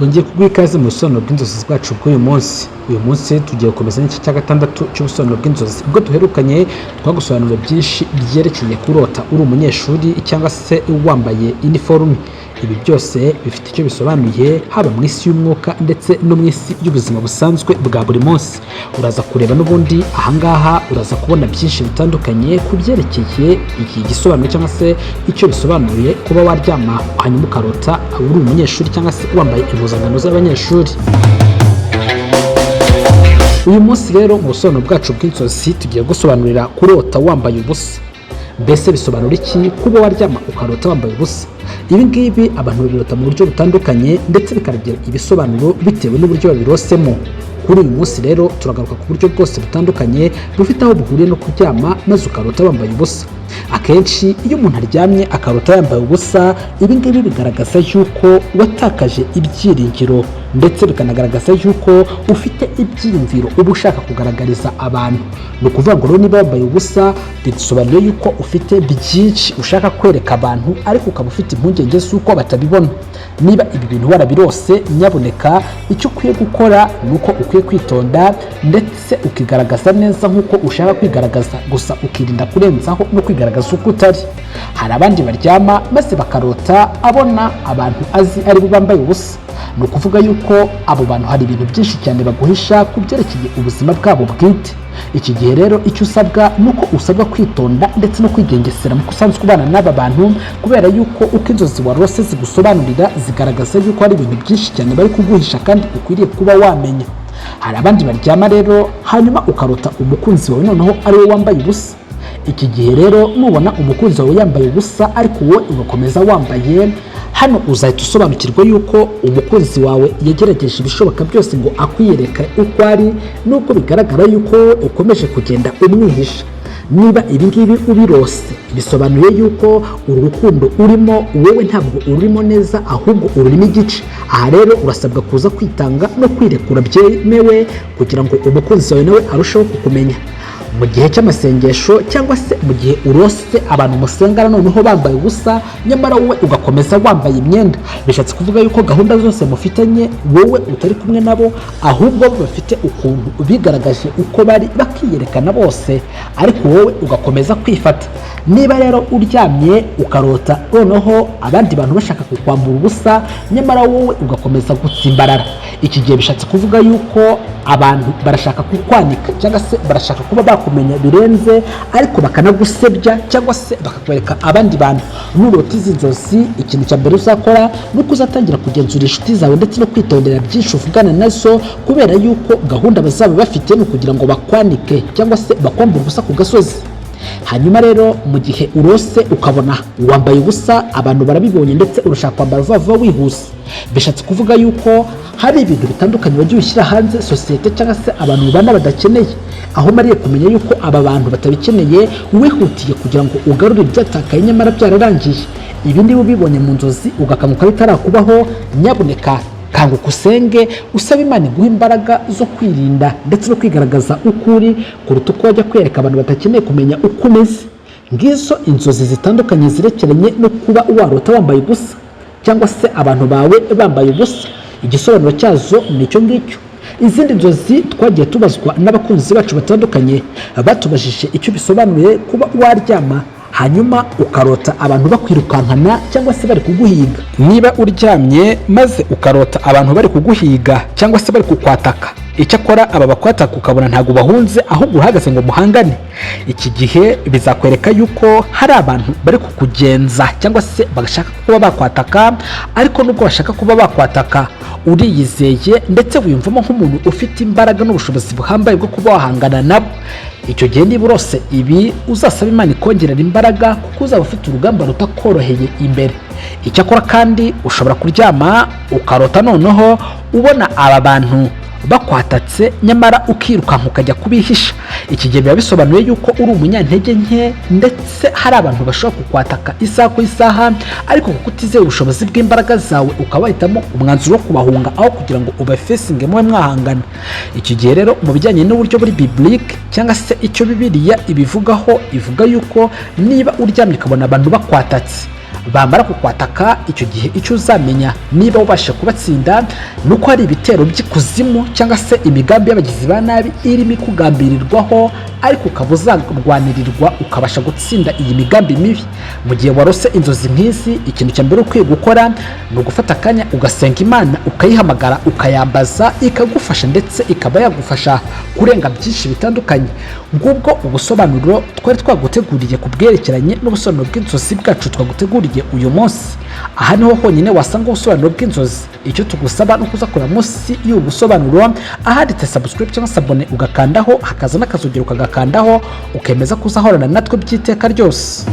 Twongeye kuguha ikaze mu busobanuro bw'inzozi bwacu bw'uyu munsi. Uyu munsi tugiye gukomeza n'igice cya gatandatu cy'ubusobanuro bw'inzozi. Ubwo duherukanye twagusobanurira byinshi byerekeye kurota uri umunyeshuri cyangwa se wambaye uniforme. Ibi byose bifite icyo bisobanuye haba mu isi y'umwuka ndetse no mu isi y'ubuzima busanzwe bwa buri munsi. Uraza kureba n'ubundi ahangaha uraza kubona byinshi bitandukanye ku byerekeye iki gisobanuro cyangwa se icyo bisobanuye kuba waryama hanyuma ukarota uri umunyeshuri cyangwa se wambaye impuzankano z'abanyeshuri. Uyu munsi rero mu busobanuro bwacu bw'inzozi tugiye gusobanurira kurota wambaye ubusa. Mbese bisobanura iki kuba waryama ukarota wambaye ubusa? Ibi ngibi abantu babirota mu buryo butandukanye ndetse bikagira ibisobanuro bitewe n'uburyo babirosemo. Kuri uyu munsi rero turagaruka ku buryo bwose butandukanye bufite aho buhuriye no kuryama maze ukarota wambaye ubusa. Akenshi iyo umuntu aryamye akarota yambaye ubusa, ibi ngibi bigaragaza yuko watakaje ibyiringiro ndetse bikanagaragaza yuko ufite ibyiyumviro uba ushaka kugaragariza abantu. Ni ukuvuga ngo niba wambaye ubusa bisobanuye yuko ufite byinshi ushaka kwereka abantu ariko ukaba ufite impungenge z'uko batabibona. Niba ibi bintu warabirose, nyaboneka icyo ukwiye gukora ni uko ukwiye kwitonda ndetse ukigaragaza neza nk'uko ushaka kwigaragaza, gusa ukirinda kurenzaho no kwigaragaza uko utari. Hari abandi baryama maze bakarota abona abantu azi ari bo bambaye ubusa. Ni ukuvuga yuko abo bantu hari ibintu byinshi cyane baguhisha ku byerekeye ubuzima bwabo bwite. Iki gihe rero icyo usabwa ni uko usabwa kwitonda ndetse no kwigengesera mu kusanzwe kubana n'aba bantu, kubera yuko uko inzozi warose zigusobanurira zigaragaza yuko hari ibintu byinshi cyane bari kuguhisha kandi ukwiriye kuba wamenya. Hari abandi baryama rero hanyuma ukarota umukunzi wawe noneho ari we wambaye ubusa. Iki gihe rero nubona umukunzi wawe yambaye ubusa ariko wowe ugakomeza wambaye, hano uzahita usobanukirwa yuko umukunzi wawe yagerageje ibishoboka byose ngo akwiyereka uko ari, nubwo bigaragara yuko ukomeje kugenda umwihisha. Niba ibi ngibi ubirose bisobanuye yuko uru rukundo urimo wowe ntabwo urimo neza ahubwo ururimo igice. Aha rero urasabwa kuza kwitanga no kwirekura byemewe kugira ngo umukunzi wawe nawe arusheho kukumenya. Mu gihe cy'amasengesho cyangwa se mu gihe urose abantu musengana noneho bambaye ubusa nyamara wowe ugakomeza wambaye imyenda, bishatse kuvuga yuko gahunda zose mufitanye wowe utari kumwe nabo, ahubwo bafite ukuntu bigaragaje uko bari bakiyerekana bose ariko wowe ugakomeza kwifata. Niba rero uryamye ukarota noneho abandi bantu bashaka kukwambura ubusa nyamara wowe ugakomeza gutsimbarara, iki gihe bishatse kuvuga yuko abantu barashaka kukwanika cyangwa se barashaka kuba bakumenya birenze ariko bakanagusebya cyangwa se bakakwereka abandi bantu. Nurota izi nzozi, ikintu cya mbere uzakora ni uko uzatangira kugenzura inshuti zawe ndetse no kwitondera byinshi uvugana nazo, kubera yuko gahunda bazaba bafite ni ukugira ngo bakwanike cyangwa se bakwambure ubusa ku gasozi. Hanyuma rero mu gihe urose ukabona wambaye ubusa abantu barabibonye ndetse urashaka kwambara vuba wihuse, bishatse kuvuga yuko hari ibintu bitandukanye wagiye ushyira hanze sosiyete cyangwa se abantu mubana badakeneye, aho mariye kumenya yuko aba bantu batabikeneye wihutiye kugira ngo ugarure ibyatakaye nyamara byararangiye. Ibi niba ubibonye mu nzozi ugakanguka bitarakubaho, nyaboneka kanguka usenge usaba Imana iguha imbaraga zo kwirinda ndetse no kwigaragaza uko uri kuruta uko wajya kwereka abantu batakeneye kumenya uko umeze. Ngizo inzozi zitandukanye zirekeranye no kuba warota wambaye ubusa cyangwa se abantu bawe bambaye ubusa. Igisobanuro cyazo ni icyo ngicyo. Izindi nzozi twagiye tubazwa n'abakunzi bacu batandukanye batubajije icyo bisobanuye kuba waryama hanyuma ukarota abantu bakwirukankana cyangwa se bari kuguhiga. Niba uryamye maze ukarota abantu bari kuguhiga cyangwa se bari kukwataka, icyakora aba bakwataka ukabona ntabwo bahunze ahubwo uhagaze ngo muhangane, iki gihe bizakwereka yuko hari abantu bari kukugenza cyangwa se bagashaka kuba bakwataka, ariko nubwo bashaka kuba bakwataka uriyizeye ndetse wiyumvamo nk'umuntu ufite imbaraga n'ubushobozi buhambaye bwo kuba wahangana nabo. Icyo gihe niba urose ibi uzasaba Imana ikongerera imbaraga kuko uzaba ufite urugamba rutakoroheye imbere. Icyakora kandi ushobora kuryama ukarota noneho ubona aba bantu bakwatatse nyamara ukirukanka ukajya kubihisha. Iki gihe biba bisobanuye yuko uri umunyantege nke ndetse hari abantu bashobora kukwataka isaha ku isaha, ariko kuko utizeye ubushobozi bw'imbaraga zawe ukaba wahitamo umwanzuro wo kubahunga aho kugira ngo ubafesinge muwe mwahangana. Iki gihe rero mu bijyanye n'uburyo buri biblique cyangwa se icyo Bibiliya ibivugaho, ivuga yuko niba uryamye ukabona abantu bakwatatse bamara kukwataka, icyo gihe icyo uzamenya niba ubasha kubatsinda nuko hari ibitero by'ikuzimu cyangwa se imigambi y'abagizi ba nabi irimo kugambirirwaho, ariko ukaba uzarwanirirwa ukabasha gutsinda iyi migambi mibi. Mu gihe warose inzozi nk'izi, ikintu cya mbere ukwiye gukora ni ugufata akanya ugasenga Imana, ukayihamagara, ukayambaza, ikagufasha ndetse ikaba yagufasha kurenga byinshi bitandukanye. Ngubwo ubusobanuro twari twaguteguriye ku bwerekeranye n'ubusobanuro bw'inzozi bwacu twaguteguriye uyu munsi. Aha niho honyine wasanga ubusobanuro bw'inzozi. Icyo tugusaba no kuzakora munsi y'ubu busobanuro ahaditse subscribe cyangwa sabone ugakandaho, hakaza n'akazogero ukagakandaho, ukemeza kuzahorana natwe by'iteka ryose.